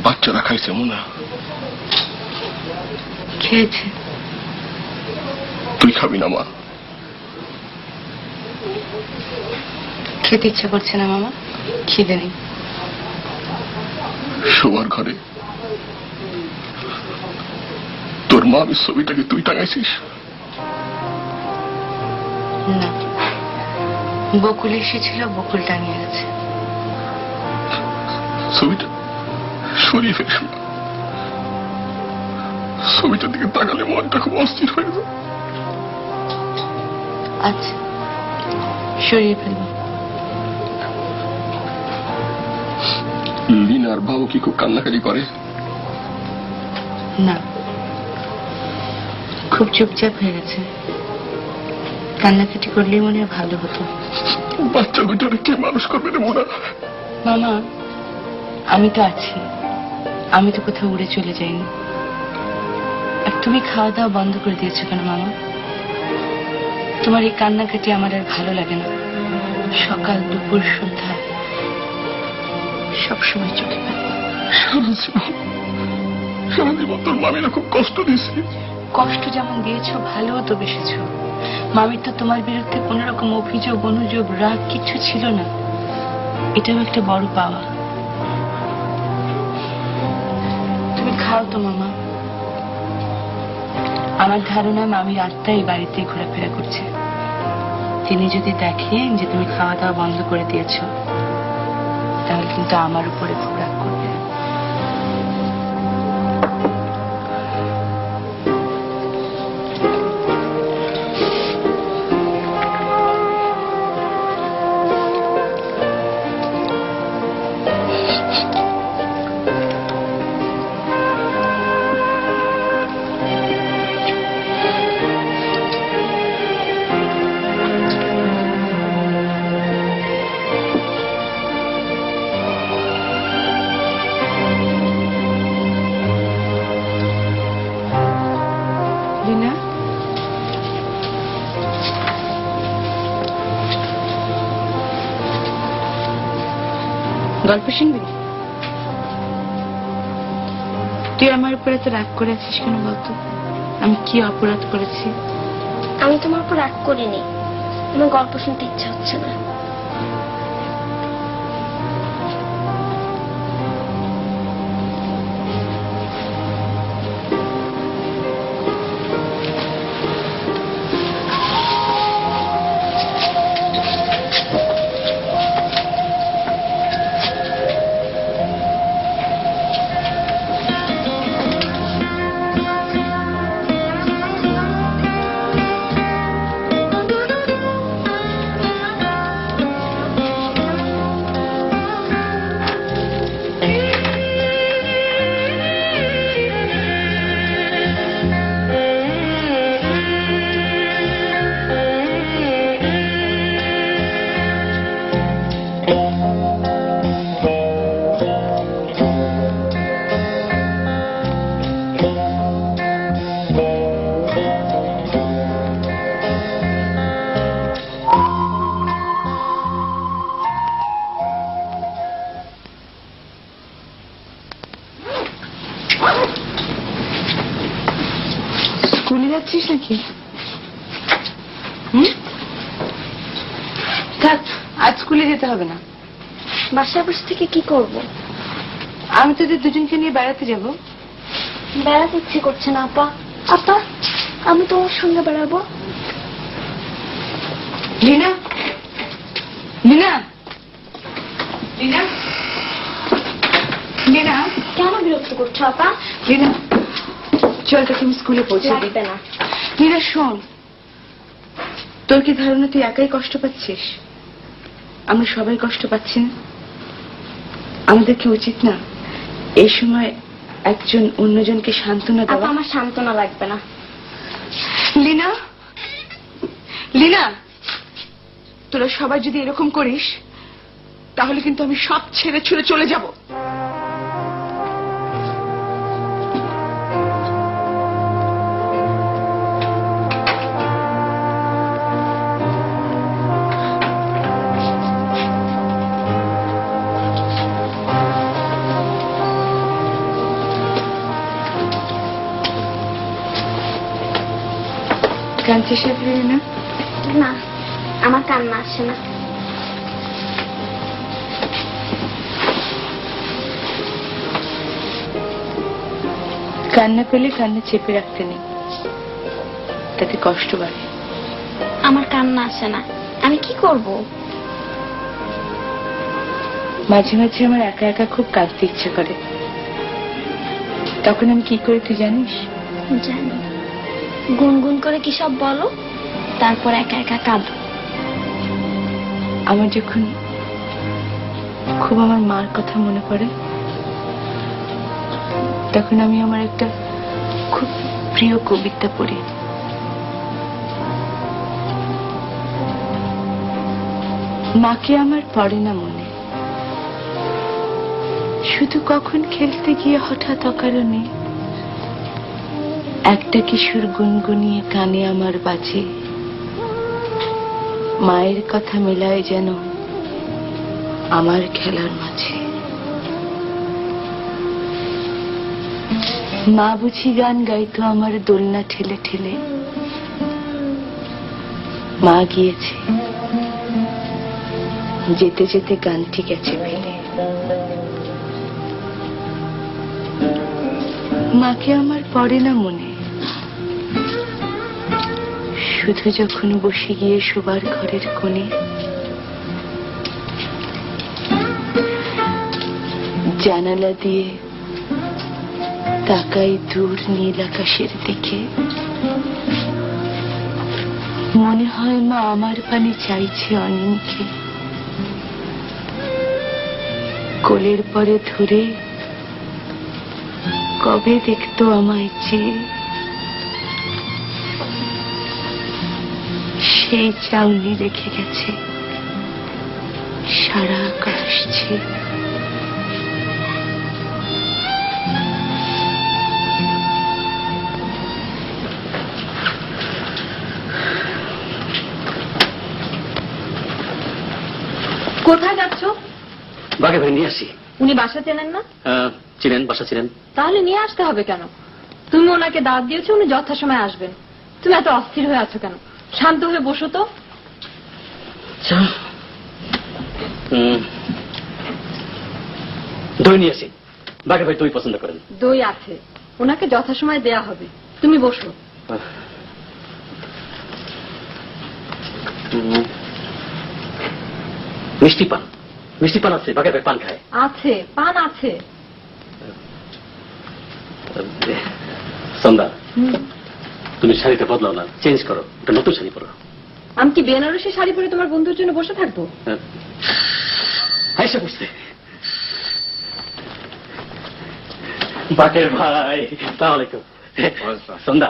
বাচ্চারা খাইছে মুনা? খেয়েছে। তুই খাবি না মা? খেতে ইচ্ছা করছে না মামা, খিদে নেই। শোবার ঘরে তোর মার ছবিটাকে তুই টাঙাইছিস? না, বকুল এসেছিল, বকুল টাঙিয়ে গেছে। ছবিটা সরিয়ে ফেলিস না, ছবিটার দিকে তাকালে মনটা খুব অস্থির হয়ে যায়। আচ্ছা, সরিয়ে ফেলবো। লিনার বাবু কি খুব কান্নাকাটি করে? না, খুব চুপচাপ হয়ে গেছে। কান্নাকাটি করলেই মনে হয় ভালো হতো। বাচ্চা দুটোরে কে মানুষ করবে রে মোনা? মামা, আমি তো আছি, আমি তো কোথাও উড়ে চলে যাইনি। আর তুমি খাওয়া দাওয়া বন্ধ করে দিয়েছো কেন মামা? তোমার এই কান্নাকাটি আমার আর ভালো লাগে না। সকাল দুপুর সন্ধ্যা সবসময় চোখে পায়। সারা জীবন তোর মামিরা খুব কষ্ট দিয়েছি। কষ্ট যেমন দিয়েছো, ভালোও তো বেসেছো। মামির তো তোমার বিরুদ্ধে কোন রকম অভিযোগ অনুযোগ রাগ কিছু ছিল না। এটাও একটা বড় পাওয়া। তুমি খাও তো মামা। আমার ধারণা মামির আত্মা এই বাড়িতে ঘোরাফেরা করছে। তিনি যদি দেখেন যে তুমি খাওয়া দাওয়া বন্ধ করে দিয়েছো, তাহলে কিন্তু আমার উপরে খুব রাগ করবে। গল্প শুনবি? তুই আমার উপরে তো রাগ করে আছিস কেন বলতো? আমি কি অপরাধ করেছি? আমি তোমার উপর রাগ করিনি, আমার গল্প শুনতে ইচ্ছা হচ্ছে না। স্কুলে যাচ্ছিস নাকি? থাক, আজ স্কুলে যেতে হবে না। বাসায় বসে থেকে কি করব? আমি তোদের দুজনকে নিয়ে বেড়াতে যাব। বেড়াতে ইচ্ছে করছে না আপা। আপা, আমি তোমার সঙ্গে বেড়াবো। লীনা, লীনা, লীনা, লীনা, কেন বিরক্ত করছো আপা? লীনা, চল তোকে আমি স্কুলে পৌঁছে দিই। লাগবে না। লীনা শোন, তোর কি ধারণা তুই একাই কষ্ট পাচ্ছিস? আমরা সবাই কষ্ট পাচ্ছি না? আমাদের কি উচিত না এই সময় একজন অন্যজনকে সান্ত্বনা দেওয়া? আমার সান্ত্বনা লাগবে না। লীনা, লীনা, তোরা সবাই যদি এরকম করিস তাহলে কিন্তু আমি সব ছেড়ে ছুড়ে চলে যাব। কাঁদছিস না? না, আমার কান্না আসে না। কান্না পেলে কান্না চেপে রাখতে নেই, তাতে কষ্ট বাড়ে। আমার কান্না আসে না, আমি কি করব? মাঝে মাঝে আমার একা একা খুব কাঁদতে ইচ্ছে করে। তখন আমি কি করি তুই জানিস? জানি। গুনগুন করে কি সব বলো, তারপর একা একা কাঁদো। আমার যখন খুব আমার মার কথা মনে পড়ে, তখন আমি আমার একটা খুব প্রিয় কবিতা পড়ি। মাকে আমার পড়ে না মনে, শুধু কখন খেলতে গিয়ে হঠাৎ অকারণে একটা কিশোর গুনগুনিয়ে কানে আমার বাজে। মায়ের কথা মেলায় যেন আমার খেলার মাঝে। মা বুঝি গান গাইতো আমার দোলনা ঠেলে ঠেলে, মা গিয়েছে, যেতে যেতে গানটি গেছে ফেলে। মাকে আমার পড়ে না মনে, শুধু যখন বসে গিয়ে শোবার ঘরের কোণে জানালা দিয়ে তাকাই দূর নীল আকাশের দিকে, মনে হয় মা আমার পানে চাইছে অনিমকে। কোলের পরে ধরে কবে দেখতো আমায় চেয়ে, সেই চাউনি রেখে গেছে সারা আকাশ ছেয়ে। কোথায় যাচ্ছ? বাঘে ভাই নিয়ে আসি। উনি বাসা চেনেন না? চিনেন, বাসা চিনেন। তাহলে নিয়ে আসতে হবে কেন? তুমি ওনাকে দাওয়াত দিয়েছো, উনি যথাসময়ে আসবেন। তুমি এত অস্থির হয়ে আছো কেন? শান্ত হয়ে বসো তো। দই নিয়ে আসি। বাঘে ভাই দই পছন্দ করেন। দই আছে, ওনাকে যথাসময়ে দেয়া হবে। তুমি বসো। মিষ্টি পান, মিষ্টি পান আছে। বাঘে ভাই পান খায়। আছে, পান আছে। সন্ধ্যা, তুমি শাড়িটা বদলাও না, চেঞ্জ করো, একটা নতুন শাড়ি পরো। আমি কি বেনারসি শাড়ি পরে তোমার বন্ধুর জন্য বসে থাকবো? আইসা বুঝতে। বাকের ভাই, সালাম আলাইকুম। সন্ধ্যা,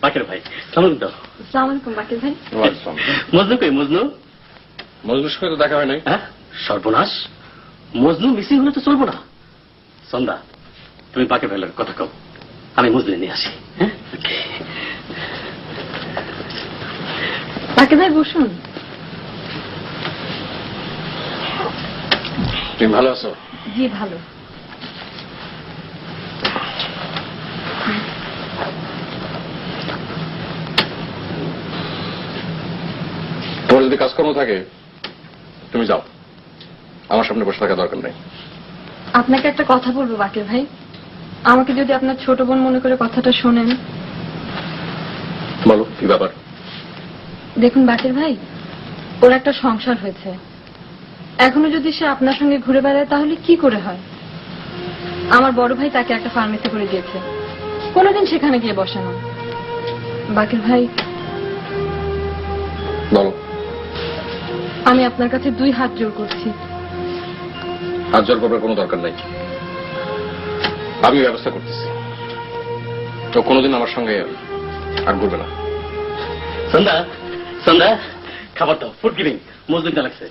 বাকের ভাই, কেমন তো? আসসালামু আলাইকুম বাকির ভাই। মজনু কই? মজনু? মজনুর সঙ্গে তো দেখা হয় নাই। হ্যাঁ, সর্বনাশ। মজনু মিসিং হলে তো চলবো না। সন্ধ্যা, তুমি বাকের ভাইয়ের কথা কও, আমি মজনু নিয়ে আসি। হ্যাঁ, বাকির ভাই বসুন। তুমি ভালো আছো? জি ভালো। তোমার যদি কাজকর্ম থাকে তুমি যাও, আমার সামনে বসে থাকা দরকার নেই। আপনাকে একটা কথা বলবো বাকির ভাই, আমাকে যদি আপনার ছোট বোন মনে করে কথাটা শোনেন। বলো কি ব্যাপার? দেখুন বাকির ভাই, ওর একটা সংসার হয়েছে, এখনো যদি সে আপনার সঙ্গে ঘুরে বেড়ায় তাহলে কি করে হয়? আমার বড় ভাই তাকে একটা ফার্মেসি করে দিয়েছে, কোনোদিন সেখানে গিয়ে বসে না। বাকির ভাই, বলো। আমি আপনার কাছে 2 হাত জোর করছি। হাত জোর করবার কোনো দরকার নাই, আমি ব্যবস্থা করতেছি। তো কোনোদিন আমার সঙ্গে আর ঘুরবে না। সন্ধ্যা, সন্ধ্যা, খাবার দাও, ফুড গিভিং। মজদুরটা লাগছে।